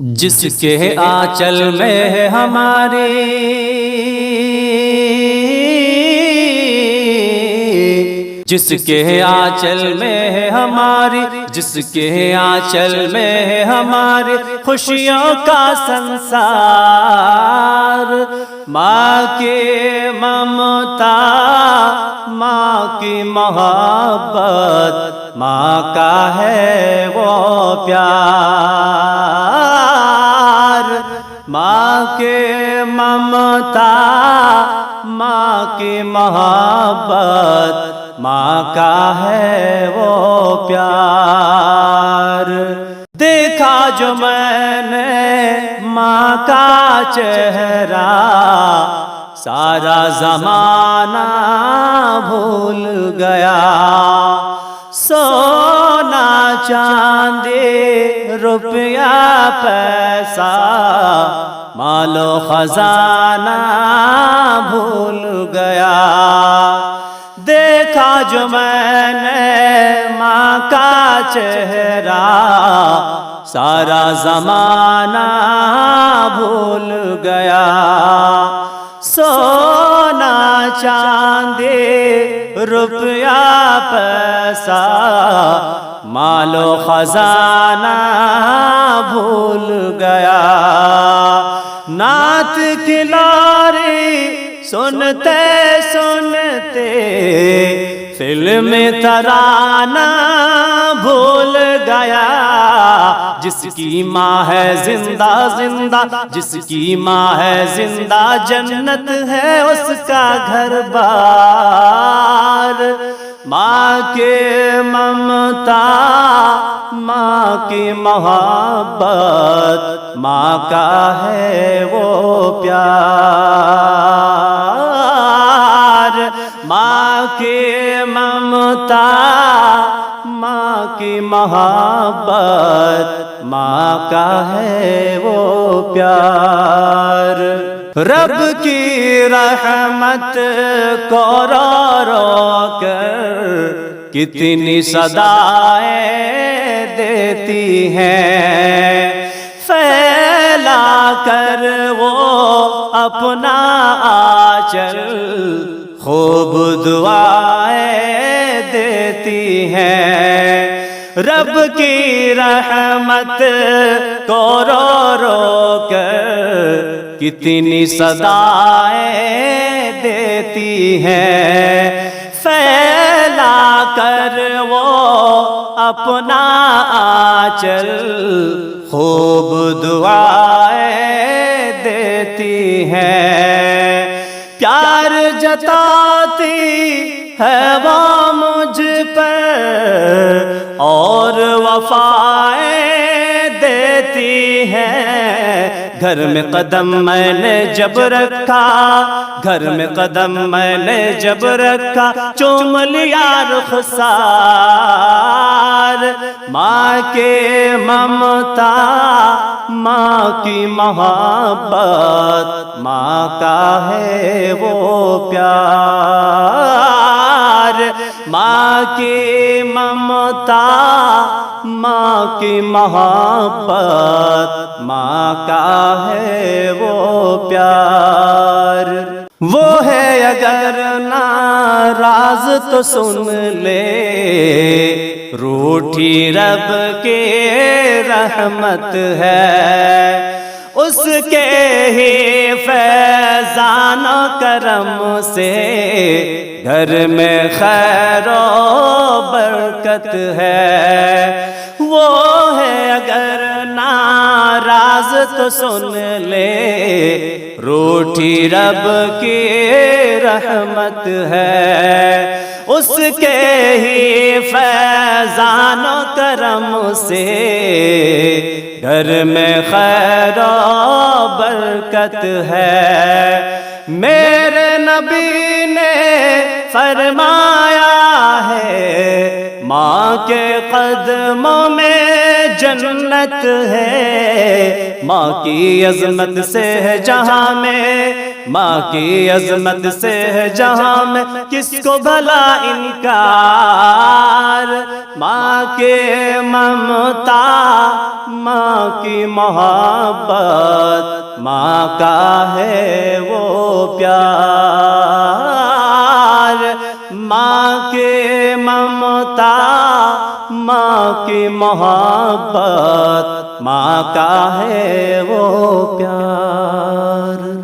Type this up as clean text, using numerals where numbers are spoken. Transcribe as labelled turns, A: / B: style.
A: جس کے آنچل میں ہے ہماری جس کے آنچل میں ہے ہماری جس کے آنچل میں ہے ہماری خوشیوں کا سنسار ماں کی ممتا ماں کی محبت ماں کا ہے وہ پیار ماں کی ممتا ماں کی محبت ماں کا ہے وہ پیار دیکھا جو میں نے ماں کا چہرہ سارا زمانہ بھول گیا سونا چاندی روپیہ پیسہ مال و خزانہ بھول گیا دیکھا جو میں نے ماں کا چہرہ سارا زمانہ بھول گیا سونا چاندی روپیہ پیسہ مال و خزانہ بھول گیا نعت کی لاری سنتے سنتے فلم ترانہ بھول گیا جس کی ماں ہے زندہ زندہ جس کی ماں ہے زندہ جنت ہے اس کا گھر بار ماں کے ممتا ماں کی محبت ماں کا ہے وہ پیار ماں کی ممتا ماں کی محبت ماں کا ہے وہ پیار رب کی رحمت کو رو رو کر کتنی صدائیں دیتی ہیں پھیلا کر وہ اپنا آنچل خوب دعائیں دیتی ہیں رب کی رحمت کو رو رو کر کتنی صدائیں دیتی ہیں پھیلا کر وہ اپنا آنچل خوب دعائیں دیتی ہیں پیار جتاتی ہے وہ مجھ پر اور وفائیں دیتی ہیں گھر میں قدم میں نے جب رکھا گھر میں قدم میں نے جب رکھا چوم لیا رخسار ماں کے ممتا ماں کی محبت ماں کا ہے وہ پیار ماں کی ممتا ماں کی محبت ماں کا ہے وہ پیار وہ ہے اگر ناراض تو سن لے روٹھی رب کی رحمت ہے اس کے ہی فیضان و کرم سے گھر میں خیر و برکت ہے وہ ہے اگر ناراض تو سن لے روٹھی رب کی رحمت ہے اس کے ہی فیضان و کرم سے گھر میں خیر و برکت ہے میرے نبی نے فرمایا ہے ماں کے قدموں میں جنت ہے ماں کی عظمت سے ہے جہاں میں ماں کی عظمت سے ہے جہاں میں کس کو بھلا انکار، ماں کے ممتا، ماں کی محبت، ماں کا ہے وہ پیار، ماں کے ممتا، ماں کی محبت، ماں کا ہے وہ پیار۔